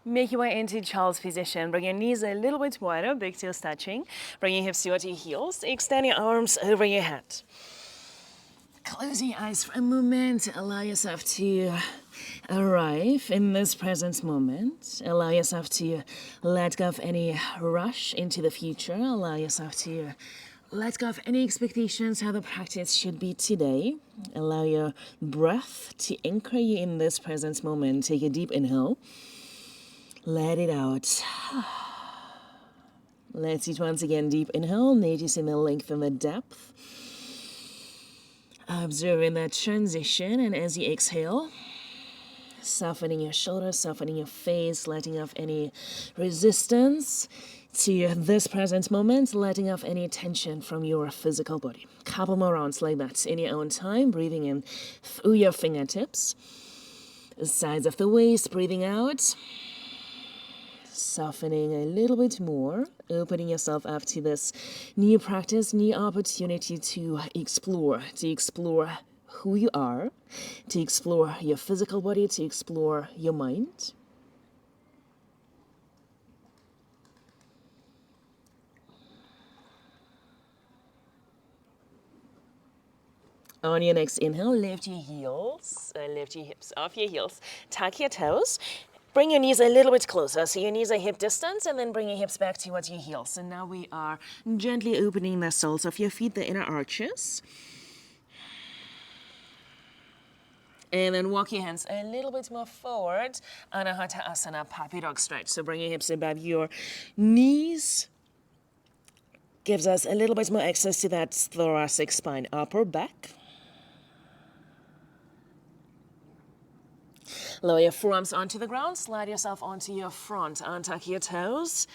Make your way into child's position. Bring your knees a little bit wider, big toes touching. Bring your hips towards your heels. Extend your arms over your head. Close your eyes for a moment. Allow yourself to arrive in this present moment. Allow yourself to let go of any rush into the future. Allow yourself to let go of any expectations how the practice should be today. Allow your breath to anchor you in this present moment. Take a deep inhale. Let it out. Let's each once again deep inhale, noticing the length and the depth. Observing that transition, and as you exhale, softening your shoulders, softening your face, letting off any resistance to this present moment, letting off any tension from your physical body. Couple more rounds like that in your own time, breathing in through your fingertips, sides of the waist, breathing out. Softening a little bit more, opening yourself up to this new practice, new opportunity to explore who you are, to explore your physical body, to explore your mind. On your next inhale, lift your heels, lift your hips off your heels, tuck your toes. Bring your knees a little bit closer, so your knees are hip distance, and then bring your hips back towards your heels. And now we are gently opening the soles of your feet, the inner arches. And then walk your hands a little bit more forward. Anahata Asana, Puppy Dog Stretch. So bring your hips above your knees. Gives us a little bit more access to that thoracic spine, upper back. Lower your forearms onto the ground, slide yourself onto your front, untuck your toes.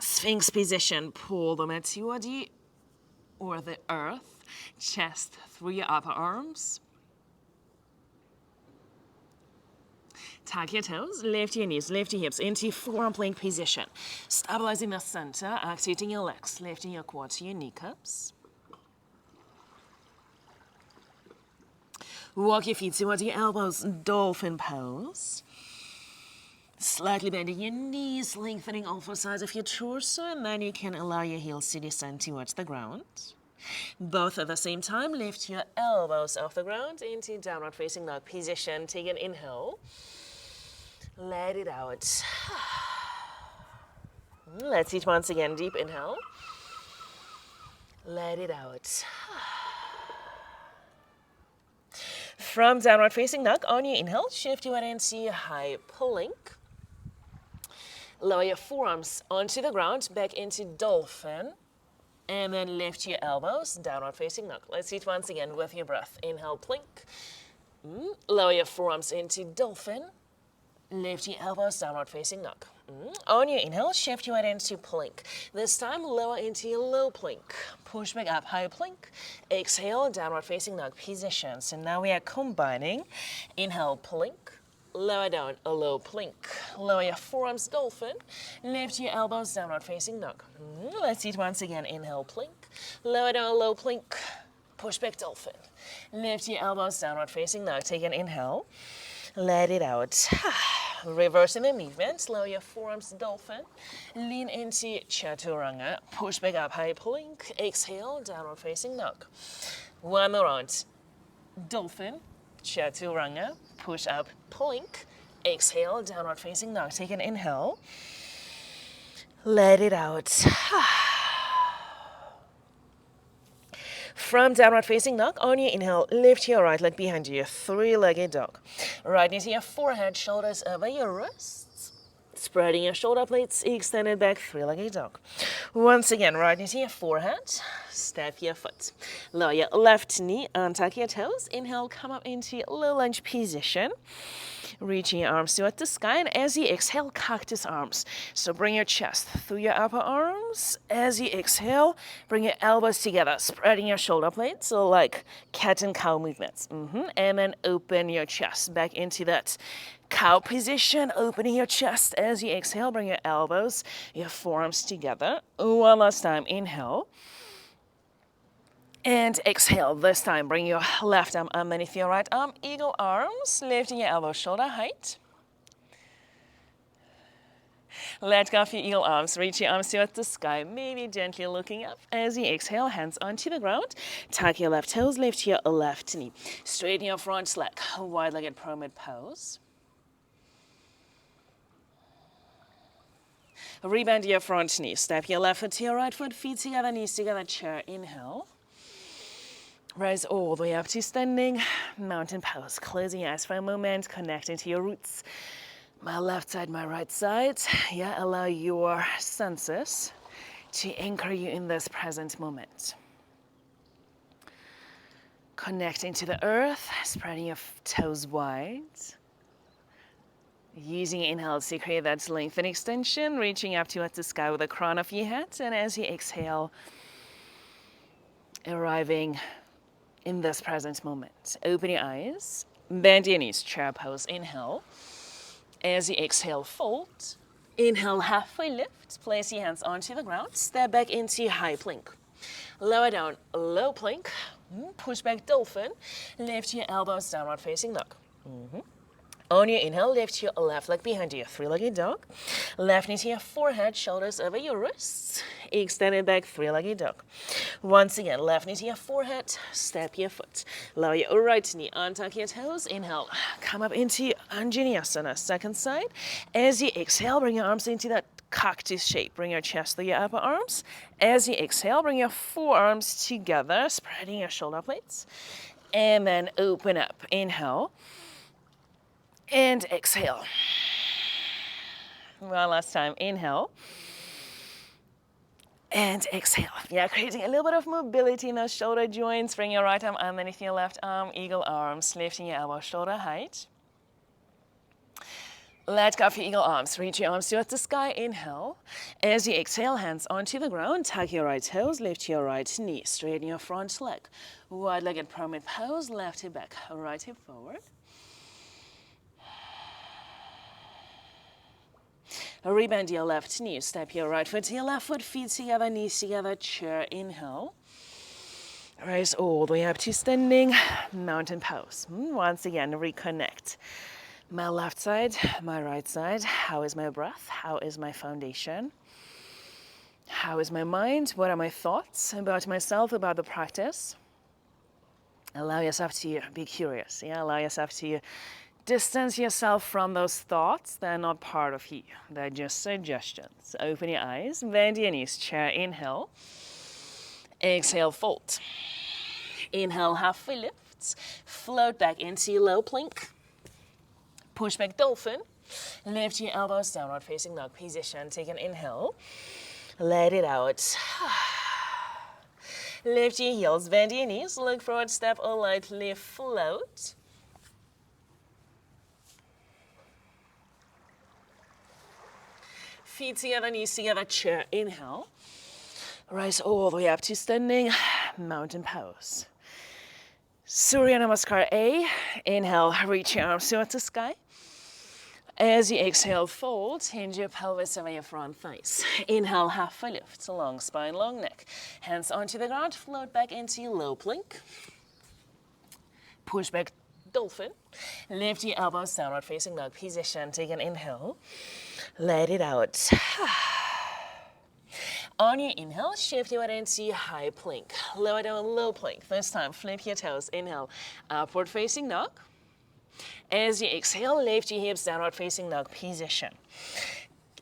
Sphinx position, pull the mat toward you or the earth, chest through your upper arms. Tuck your toes, lift your knees, lift your hips into forearm plank position. Stabilizing the center, activating your legs, lifting your quads to your kneecaps. Walk your feet towards your elbows, dolphin pose. Slightly bending your knees, lengthening all four sides of your torso, and then you can allow your heels to descend towards the ground. Both at the same time, lift your elbows off the ground into downward facing dog position. Take an inhale. Let it out. Let's each once again, deep inhale. Let it out. From downward facing dog, on your inhale, shift your weight into high plank. Lower your forearms onto the ground, back into dolphin. And then lift your elbows, downward facing dog. Let's each once again with your breath. Inhale, plank. Lower your forearms into dolphin. Lift your elbows, downward facing dog. On your inhale, shift your weight into plank. This time, lower into your low plank. Push back up, high plank. Exhale, downward facing dog position. So now we are combining. Inhale, plank. Lower down, a low plank. Lower your forearms, dolphin. Lift your elbows, downward facing dog. Let's do it once again. Inhale, plank. Lower down, low plank. Push back, dolphin. Lift your elbows, downward facing dog. Take an inhale. Let it out. Reversing the movement. Lower your forearms, dolphin. Lean into chaturanga. Push back up, high plank. Exhale, downward facing dog. One more round. Dolphin, chaturanga. Push up, plank. Exhale, downward facing dog. Take an inhale. Let it out. From downward facing dog, on your inhale, lift your right leg behind you, three-legged dog. Right knee to your forehead, shoulders over your wrists. Spreading your shoulder blades, extended back, three-legged dog. Once again, right knee to your forehead, step your foot. Lower your left knee, untuck your toes. Inhale, come up into low lunge position. Reaching your arms toward the sky, and as you exhale, cactus arms. So bring your chest through your upper arms. As you exhale, bring your elbows together, spreading your shoulder blades, so like cat and cow movements. And then open your chest back into that cow position, opening your chest as you exhale. Bring your elbows, your forearms together. One last time, inhale. And exhale. This time, bring your left arm underneath your right arm. Eagle arms, lifting your elbow shoulder height. Let go of your eagle arms. Reach your arms towards the sky, maybe gently looking up. As you exhale, hands onto the ground. Tuck your left toes, lift your left knee. Straighten your front leg, wide-legged pyramid pose. Rebend your front knee. Step your left foot to your right foot, feet together, knees together, chair. Inhale. Rise all the way up to standing mountain pose. Closing your eyes for a moment, connecting to your roots. My left side, my right side. Yeah, allow your senses to anchor you in this present moment. Connecting to the earth, spreading your toes wide. Using inhale to create that length and extension, reaching up towards the sky with the crown of your head. And as you exhale, arriving in this present moment. Open your eyes, bend your knees, chair pose. Inhale. As you exhale, fold. Inhale, halfway lift. Place your hands onto the ground. Step back into high plank. Lower down, low plank. Push back, dolphin. Lift your elbows, downward facing dog. On your inhale, lift your left leg behind you, three-legged dog. Left knee to your forehead, shoulders over your wrists. Extend it back, three-legged dog. Once again, left knee to your forehead, step your foot. Lower your right knee, untuck your toes. Inhale, come up into Anjaneyasana, second side. As you exhale, bring your arms into that cactus shape. Bring your chest to your upper arms. As you exhale, bring your forearms together, spreading your shoulder blades. And then open up. Inhale. And exhale. One last time. Inhale. And exhale. Yeah, creating a little bit of mobility in those shoulder joints. Bring your right arm underneath your left arm. Eagle arms. Lifting your elbow shoulder height. Let go of your eagle arms. Reach your arms towards the sky. Inhale. As you exhale, hands onto the ground. Tuck your right toes. Lift your right knee. Straighten your front leg. Wide-legged pyramid pose. Left hip back. Right hip forward. Rebend your left knee. Step your right foot to your left foot. Feet together, knees together. Chair. Inhale. Rise all the way up to standing mountain pose. Once again, reconnect. My left side, my right side. How is my breath? How is my foundation? How is my mind? What are my thoughts about myself, about the practice? Allow yourself to be curious. Yeah, allow yourself to distance yourself from those thoughts. They're not part of you. They're just suggestions. Open your eyes, bend your knees, chair. Inhale. Exhale, fold. Inhale, halfway lift. Float back into low plank. Push back, dolphin. Lift your elbows, downward facing dog position. Take an inhale. Let it out. Lift your heels, bend your knees. Look forward, step or lightly float. Feet together, knees together, chair. Inhale. Rise all the way up to standing mountain pose. Surya Namaskar A. Inhale, reach your arms towards the sky. As you exhale, fold, hinge your pelvis over your front thighs. Inhale, halfway lift, long spine, long neck. Hands onto the ground, float back into low plank. Push back, dolphin. Lift your elbows, downward facing dog position. Take an inhale. Let it out. On your inhale, shift your weight into high plank. Lower down, low plank. This time, flip your toes. Inhale, upward facing dog. As you exhale, lift your hips, downward facing dog position.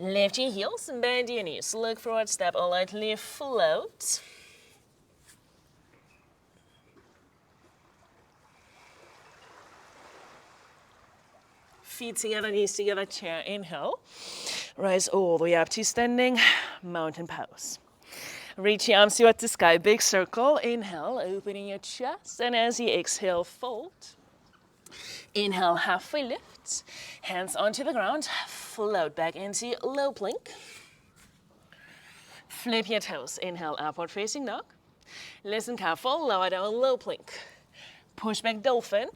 Lift your heels, bend your knees. Look forward, step or lightly float. Feet together, knees together, chair. Inhale. Rise all the way up to standing mountain pose. Reach your arms towards the sky, big circle. Inhale, opening your chest. And as you exhale, fold. Inhale, halfway lift. Hands onto the ground. Float back into low plank. Flip your toes. Inhale, upward facing dog. Listen careful, lower down, low plank. Push back, dolphin.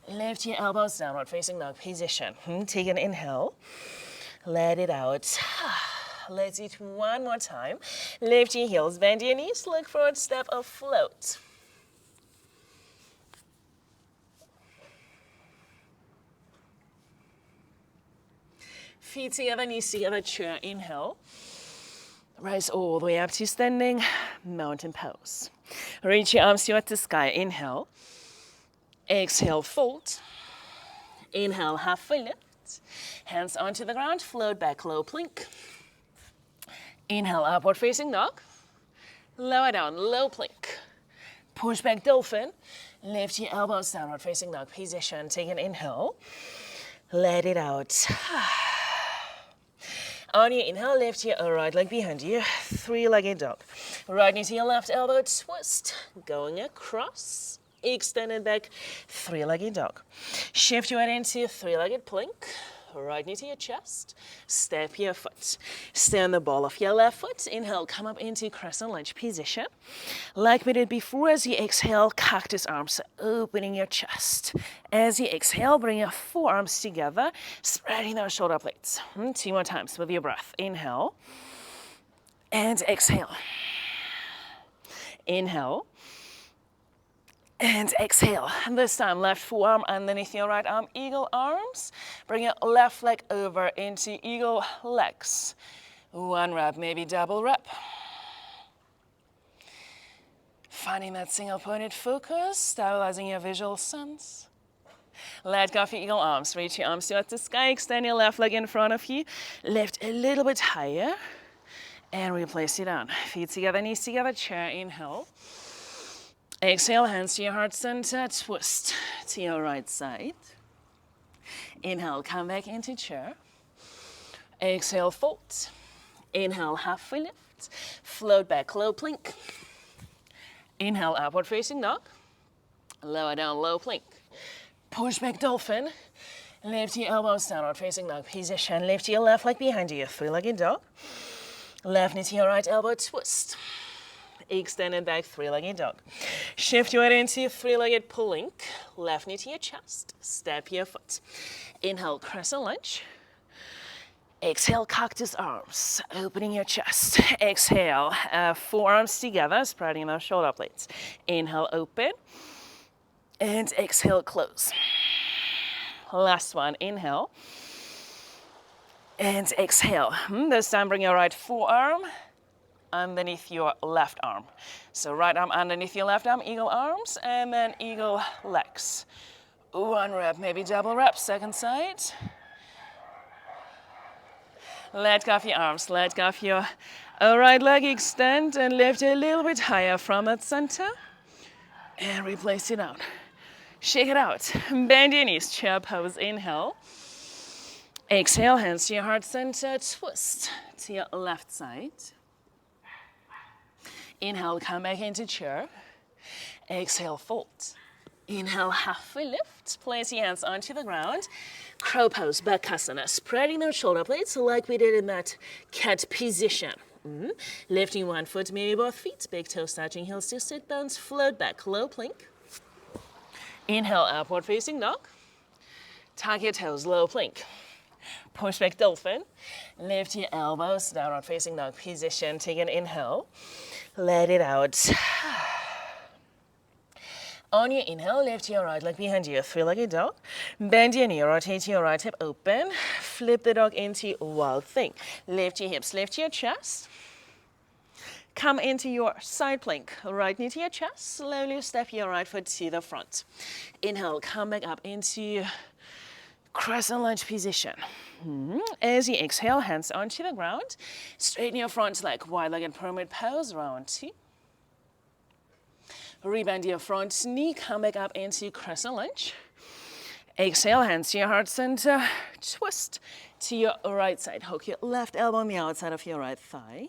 Lift your elbows, downward facing dog position. Take an inhale. Let it out. Let's eat one more time. Lift your heels, bend your knees, look forward, step or float. Feet together, knees together, chair, inhale. Rise all the way up to standing, mountain pose. Reach your arms toward the sky, inhale. Exhale, fold. Inhale, halfway lift. Hands onto the ground, float back, low plank. Inhale, upward facing dog. Lower down, low plank. Push back, dolphin. Lift your elbows, downward facing dog position. Take an inhale. Let it out. On your inhale, lift your right leg behind you. Three-legged dog. Right knee to your left elbow, twist. Going across. Extend it back. Three-legged dog. Shift your head into three-legged plank. Right knee to your chest. Step your foot. Stay on the ball of your left foot. Inhale, come up into crescent lunge position. Like we did before, as you exhale, cactus arms, opening your chest. As you exhale, bring your forearms together, spreading those shoulder blades. 2 more times with your breath. Inhale and exhale. Inhale. And exhale. And this time, left forearm underneath your right arm, eagle arms. Bring your left leg over into eagle legs. 1 rep, maybe double rep. Finding that single pointed focus, stabilizing your visual sense. Let go of your eagle arms. Reach your arms towards the sky. Extend your left leg in front of you. Lift a little bit higher. And replace it down. Feet together, knees together, chair, inhale. Exhale, hands to your heart center, twist to your right side. Inhale, come back into chair. Exhale, fold. Inhale, halfway lift. Float back, low plank. Inhale, upward facing dog. Lower down, low plank. Push back, dolphin. Lift your elbows, downward facing dog position. Lift your left leg behind you, three-legged dog. Left knee to your right elbow, twist. Extend it back, three-legged dog. Shift your head into three-legged plank. Left knee to your chest. Step your foot. Inhale, crescent lunge. Exhale, cactus arms, opening your chest. Exhale, forearms together, spreading those shoulder blades. Inhale, open. And exhale, close. Last one, inhale. And exhale. This time, bring your right forearm underneath your left arm. So right arm underneath your left arm, eagle arms, and then eagle legs. 1 rep, maybe double rep, second side. Let go of your arms, let go of your right leg, extend and lift a little bit higher from that center. And replace it out. Shake it out. Bend your knees, chair pose, inhale. Exhale, hands to your heart center, twist to your left side. Inhale, come back into chair. Exhale, fold. Inhale, halfway lift. Place your hands onto the ground. Crow pose, Bakasana. Spreading those shoulder blades like we did in that cat position. Lifting 1 foot, maybe both feet. Big toes touching heels to sit bones. Float back, low plank. Inhale, upward facing dog. Tuck your toes, low plank. Push back, dolphin. Lift your elbows, downward facing dog position. Take an inhale. Let it out. On your inhale, lift your right leg behind you, three-legged dog. Bend your knee, rotate your right hip open. Flip the dog into wild thing. Lift your hips, lift your chest. Come into your side plank. Right knee to your chest. Slowly step your right foot to the front. Inhale, come back up into crescent lunge position. As you exhale, hands onto the ground. Straighten your front leg, wide-legged pyramid pose, round 2. Rebend your front knee, come back up into crescent lunge. Exhale, hands to your heart center, twist to your right side. Hook your left elbow on the outside of your right thigh.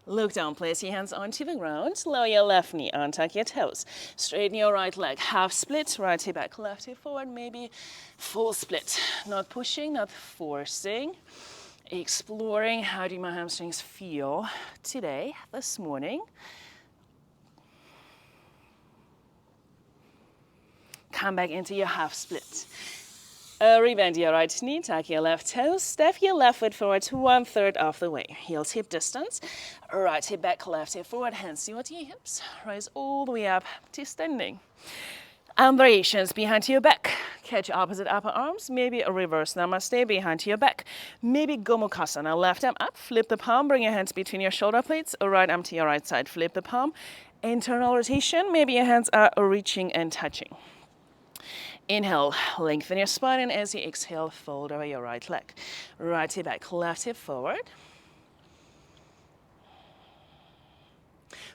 Look down, place your hands onto the ground, lower your left knee, untuck your toes. Straighten your right leg, half split, right hip back, left hip forward, maybe full split. Not pushing, not forcing. Exploring how do my hamstrings feel today, this morning. Come back into your half split. Rebend your right knee, tuck your left toes, step your left foot forward to 1/3 of the way. Heels hip distance, right hip back, left hip forward, hands to your hips. Rise all the way up to standing. And variations behind your back. Catch opposite upper arms, maybe a reverse namaste behind your back. Maybe Gomukhasana, left arm up, flip the palm, bring your hands between your shoulder blades, or right arm to your right side, flip the palm. Internal rotation, maybe your hands are reaching and touching. Inhale, lengthen your spine, and as you exhale, fold over your right leg. Right hip back, left hip forward.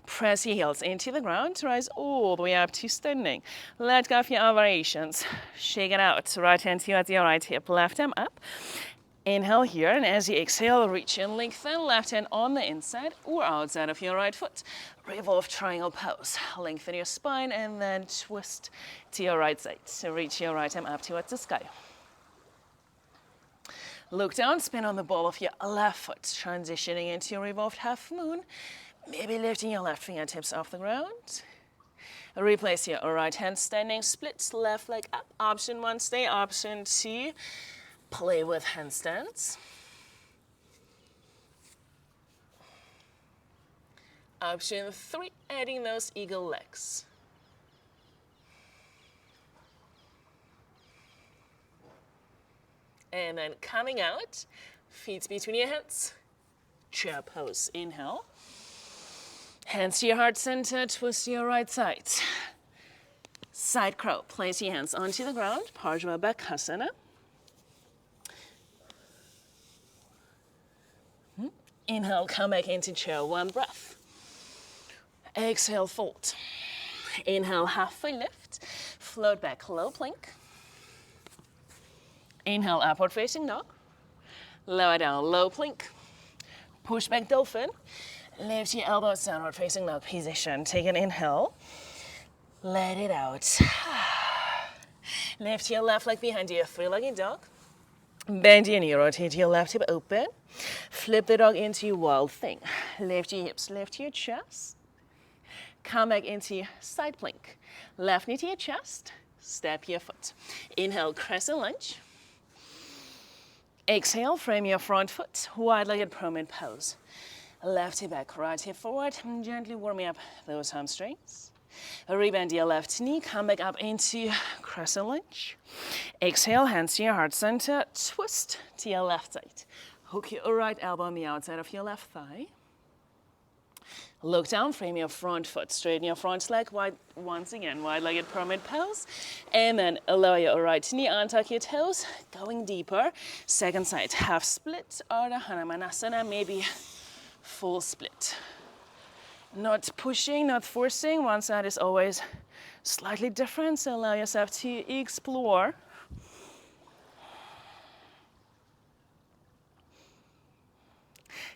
Press your heels into the ground, rise all the way up to standing. Let go of your variations. Shake it out. Right hand towards your right hip, left arm up. Inhale here, and as you exhale, reach and lengthen. Left hand on the inside or outside of your right foot. Revolve triangle pose. Lengthen your spine and then twist to your right side. So reach your right arm up towards the sky. Look down, spin on the ball of your left foot, transitioning into your revolved half moon. Maybe lifting your left fingertips off the ground. Replace your right hand standing split, left leg up. Option 1, stay. Option 2, play with handstands. Option 3, adding those eagle legs. And then coming out, feet between your hands, chair pose. Inhale. Hands to your heart center, twist to your right side. Side crow, place your hands onto the ground, Parsvabhakhasana. Inhale, come back into chair, one breath. Exhale, fold. Inhale, halfway lift, float back, low plank. Inhale, upward facing dog. Lower down, low plank. Push back dolphin. Lift your elbows downward facing dog position. Take an inhale. Let it out. Lift your left leg behind you, three-legged dog. Bend your knee, rotate your left hip open. Flip the dog into wild thing. Lift your hips, lift your chest. Come back into side plank. Left knee to your chest. Step your foot. Inhale, crescent lunge. Exhale, frame your front foot. Wide-legged permanent pose. Left hip back, right hip forward. Gently warming up those hamstrings. Rebend your left knee, come back up into crescent lunge. Exhale, hands to your heart center, twist to your left side. Hook your right elbow on the outside of your left thigh. Look down, frame your front foot, straighten your front leg, wide, once again, wide-legged permanent pose. And then allow your right knee, untuck your toes, going deeper. Second side, half split, Ardha Hanumanasana, maybe full split. Not pushing, not forcing. One side is always slightly different, so allow yourself to explore.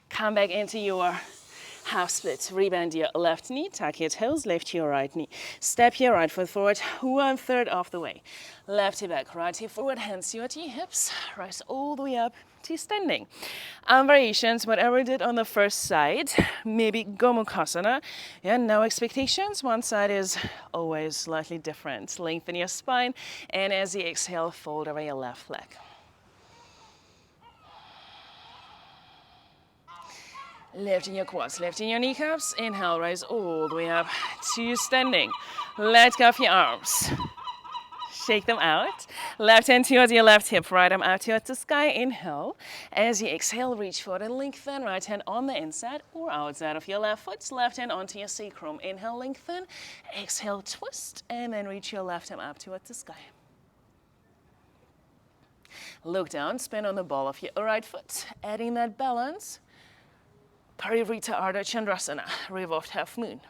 Come back into your half split. Rebend your left knee, tuck your toes, lift your right knee. Step your right foot forward, 1/3 of the way. Left hip back, right hip forward, hands to your hips. Rise all the way up to standing. Variations, whatever you did on the first side, maybe Gomukhasana. Yeah, no expectations. One side is always slightly different. Lengthen your spine, and as you exhale, fold over your left leg. Lifting your quads, lifting your kneecaps. Inhale, rise all the way up to standing. Let go of your arms. Shake them out. Left hand towards your left hip, right arm out towards the sky. Inhale. As you exhale, reach forward and lengthen. Right hand on the inside or outside of your left foot. Left hand onto your sacrum. Inhale, lengthen. Exhale, twist. And then reach your left arm up towards the sky. Look down, spin on the ball of your right foot. Adding that balance. Parivrita Ardha Chandrasana, revolved half moon.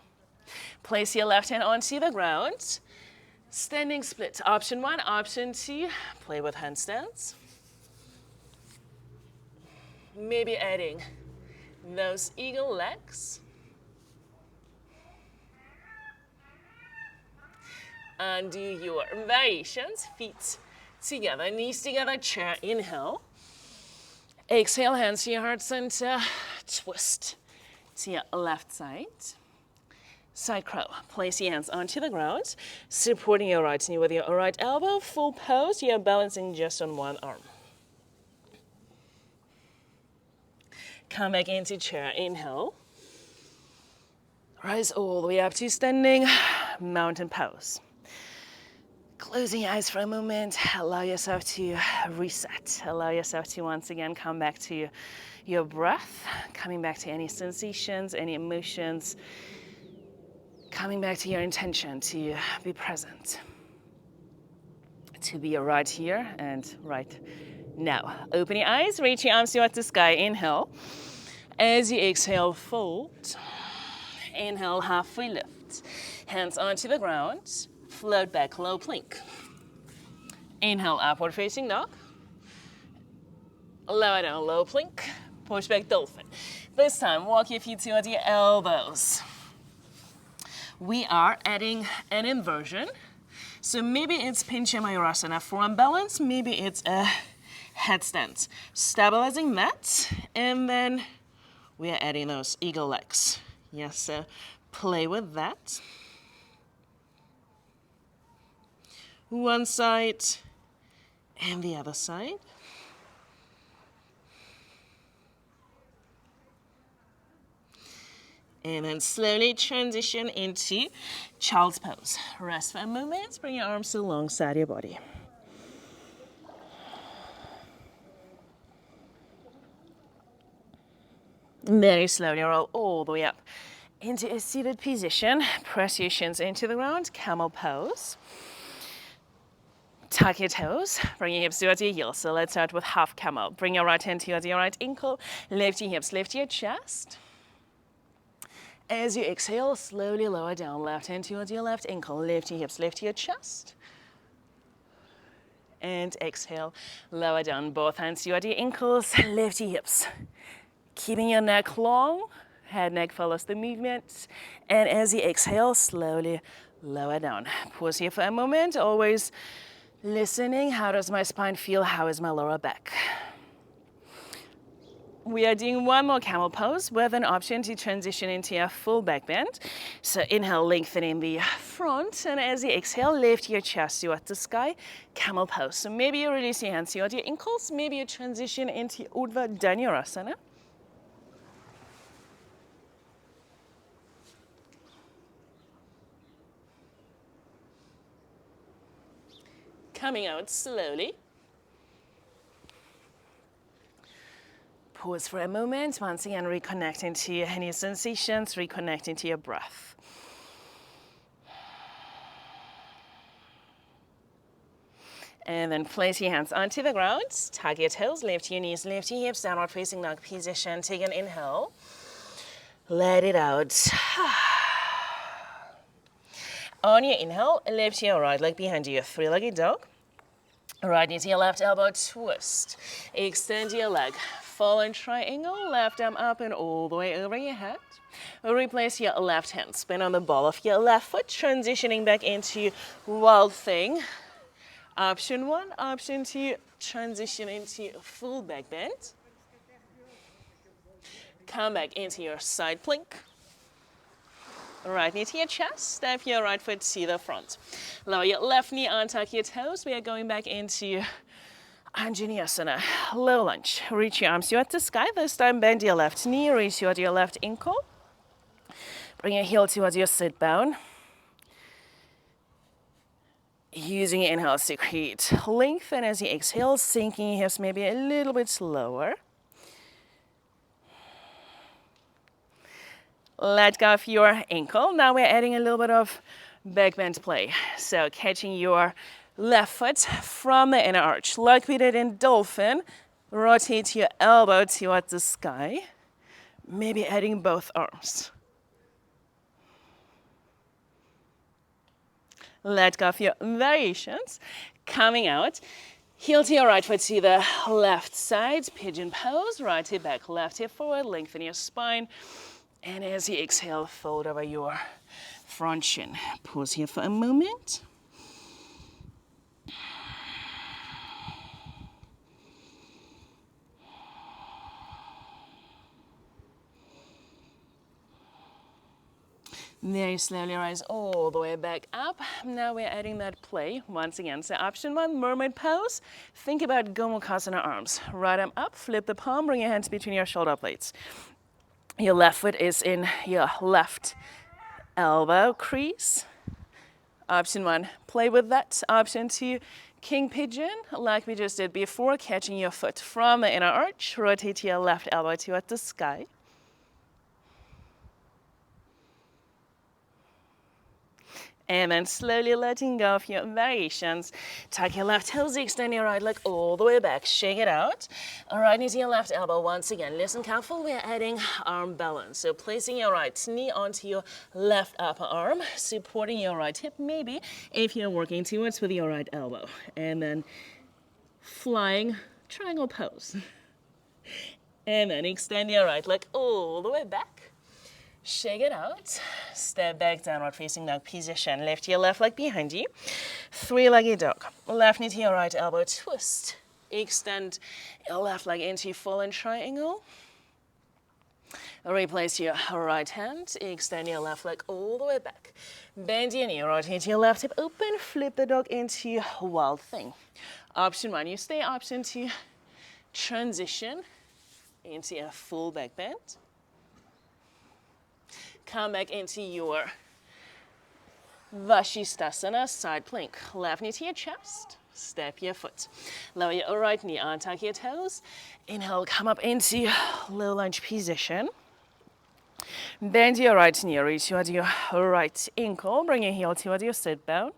Place your left hand onto the ground. Standing split. Option 1, option 2, play with handstands. Maybe adding those eagle legs. And do your variations. Feet together, knees together, chair, inhale. Exhale, hands to your heart center, twist to your left side. Side crow, place your hands onto the ground, supporting your right knee with your right elbow, full pose, you're balancing just on one arm. Come back into chair, inhale. Rise all the way up to standing, mountain pose. Closing your eyes for a moment, allow yourself to reset. Allow yourself to once again come back to your breath, coming back to any sensations, any emotions, coming back to your intention to be present, to be right here and right now. Open your eyes, reach your arms towards the sky. Inhale. As you exhale, fold. Inhale, halfway lift. Hands onto the ground. Float back, low plank. Inhale, upward facing dog. Lower down, low plank. Push back, dolphin. This time, walk your feet towards your elbows. We are adding an inversion. So maybe it's Pincha Mayurasana for balance, maybe it's a headstand. Stabilizing that, and then we are adding those eagle legs. Yes, so play with that. One side and the other side. And then slowly transition into child's pose. Rest for a moment, bring your arms alongside your body. Very slowly roll all the way up into a seated position. Press your shins into the ground, camel pose. Tuck your toes, bring your hips towards your heels. So let's start with half camel. Bring your right hand towards your right ankle, lift your hips, lift your chest. As you exhale, slowly lower down, left hand towards your left ankle, lift your hips, lift your chest. And exhale, lower down, both hands towards your ankles, lift your hips. Keeping your neck long, head, neck follows the movement. And as you exhale, slowly lower down. Pause here for a moment, always listening. How does my spine feel? How is my lower back? We are doing one more camel pose with an option to transition into a full back bend. So inhale, lengthening the front, and as you exhale, lift your chest towards the sky, camel pose. So maybe you release your hands towards your ankles, maybe you transition into Urdhva Dhanurasana. Coming out slowly. Pause for a moment, once again reconnecting to any sensations, reconnecting to your breath. And then place your hands onto the ground, tuck your toes, lift your knees, lift your hips, downward facing dog position. Take an inhale, let it out. On your inhale, lift your right leg behind you, three-legged dog. Right knee to your left elbow, twist. Extend your leg. Fallen triangle, left arm up and all the way over your head. Replace your left hand, spin on the ball of your left foot, transitioning back into Wild Thing. Option 1, option 2, transition into full back bend. Come back into your side plank. Right knee to your chest, step your right foot to the front. Lower your left knee, untuck your toes. We are going back into Anjaneyasana, low lunge. Reach your arms towards the sky. This time bend your left knee, reach towards your left ankle. Bring your heel towards your sit bone. Using your inhale to create length, and as you exhale, sinking your hips maybe a little bit slower. Let go of your ankle. Now we're adding a little bit of back bend play. So catching your left foot from the inner arch, like we did in Dolphin. Rotate your elbow towards the sky. Maybe adding both arms. Let go of your variations. Coming out. Heel to your right foot to the left side. Pigeon pose. Right hip back, left hip forward. Lengthen your spine. And as you exhale, fold over your front shin. Pause here for a moment. Very slowly rise all the way back up. Now we're adding that play once again. So option 1, mermaid pose. Think about Gomukhasana arms. Right arm up, flip the palm, bring your hands between your shoulder blades. Your left foot is in your left elbow crease. Option 1, play with that. Option 2, king pigeon, like we just did before, catching your foot from the inner arch. Rotate your left elbow toward the sky. And then slowly letting go of your variations. Tuck your left toes, extend your right leg all the way back. Shake it out. Right knee to your left elbow once again. Listen careful, we're adding arm balance. So placing your right knee onto your left upper arm, supporting your right hip, maybe, if you're working towards with your right elbow. And then flying triangle pose. And then extend your right leg all the way back. Shake it out. Step back, downward facing dog position. Lift your left leg behind you. Three-legged dog. Left knee to your right elbow, twist. Extend your left leg into fallen triangle. Replace your right hand. Extend your left leg all the way back. Bend your knee, rotate your left hip open. Flip the dog into wild thing. Option 1, you stay. Option 2, transition into a full back bend. Come back into your Vashisthasana, side plank. Left knee to your chest, step your foot. Lower your right knee, untuck your toes. Inhale, come up into low lunge position. Bend your right knee, reach toward your right ankle. Bring your heel toward your sit bone.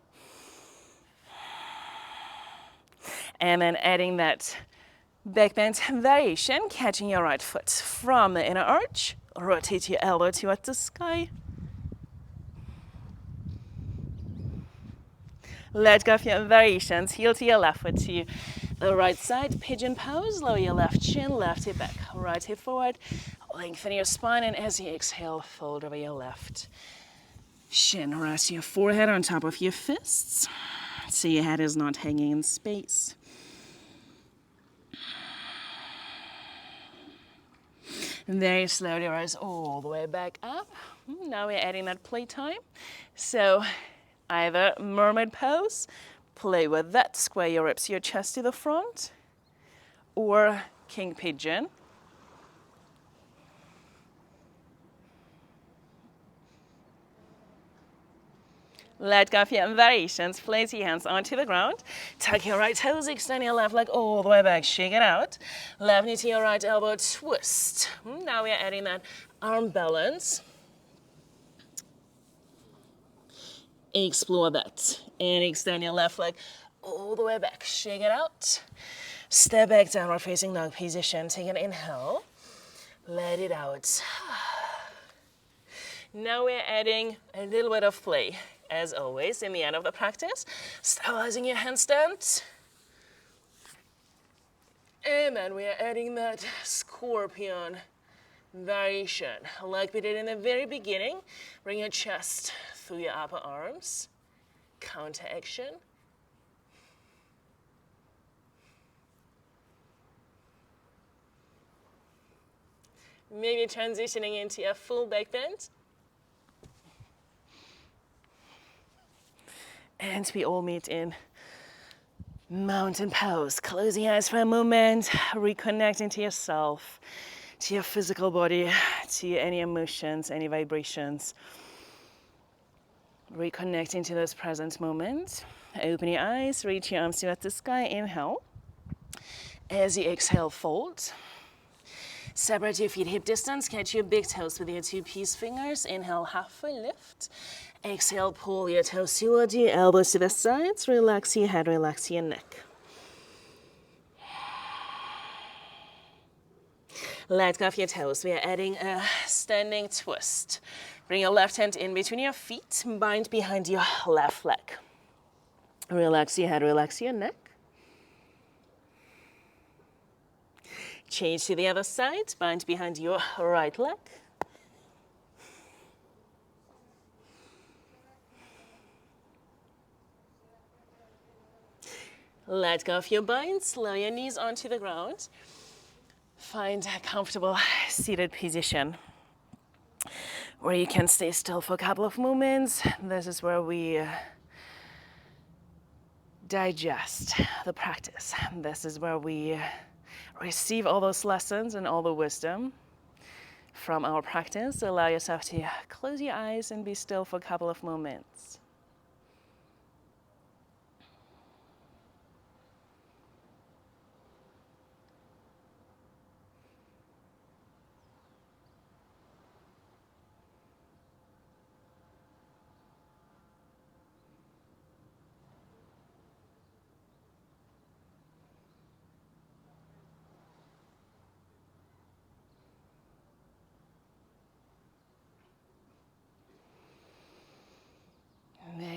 And then adding that back bend variation, catching your right foot from the inner arch. Rotate your elbow toward the sky. Let go of your variations. Heel to your left foot to the right side. Pigeon pose. Lower your left chin, left hip back. Right hip forward. Lengthen your spine, and as you exhale, fold over your left shin. Rest your forehead on top of your fists, so your head is not hanging in space. Very slowly rise all the way back up. Now we're adding that playtime. So either mermaid pose, play with that, square your ribs, your chest to the front, or king pigeon. Let go of your variations. Place your hands onto the ground. Tuck your right toes, extend your left leg all the way back. Shake it out. Left knee to your right elbow, twist. Now we are adding that arm balance. Explore that. And extend your left leg all the way back. Shake it out. Step back, downward facing dog position. Take an inhale. Let it out. Now we're adding a little bit of play. As always, in the end of the practice, stabilizing your handstand. And then we are adding that scorpion variation. Like we did in the very beginning, bring your chest through your upper arms. Counter action. Maybe transitioning into a full back bend. And we all meet in mountain pose. Closing your eyes for a moment, reconnecting to yourself, to your physical body, to any emotions, any vibrations. Reconnecting to those present moments. Open your eyes, reach your arms toward the sky. Inhale. As you exhale, fold. Separate your feet hip distance. Catch your big toes with your two peace fingers. Inhale, halfway lift. Exhale, pull your toes toward you, elbows to the sides. Relax your head, relax your neck. Let go of your toes. We are adding a standing twist. Bring your left hand in between your feet. Bind behind your left leg. Relax your head, relax your neck. Change to the other side. Bind behind your right leg. Let go of your binds, lower your knees onto the ground. Find a comfortable seated position where you can stay still for a couple of moments. This is where we digest the practice. This is where we receive all those lessons and all the wisdom from our practice. Allow yourself to close your eyes and be still for a couple of moments.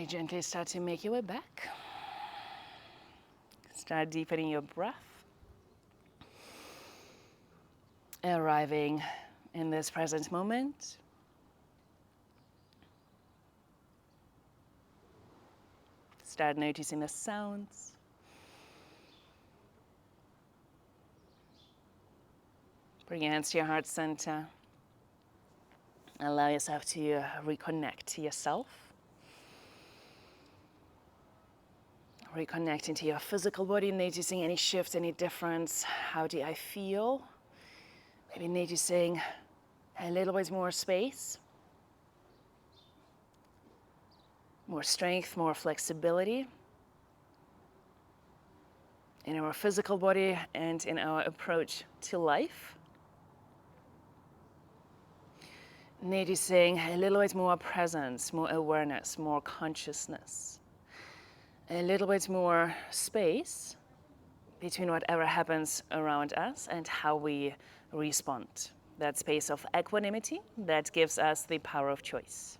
Very gently start to make your way back. Start deepening your breath. Arriving in this present moment. Start noticing the sounds. Bring your hands to your heart center. Allow yourself to reconnect to yourself. Reconnecting to your physical body, noticing any shift, any difference. How do I feel? Maybe noticing a little bit more space, more strength, more flexibility in our physical body and in our approach to life. Noticing a little bit more presence, more awareness, more consciousness. A little bit more space between whatever happens around us and how we respond. That space of equanimity that gives us the power of choice.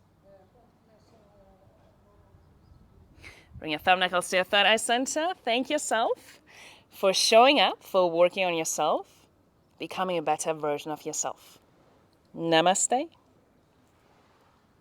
Bring your thumb knuckles to your third eye center. Thank yourself for showing up, for working on yourself, becoming a better version of yourself. Namaste.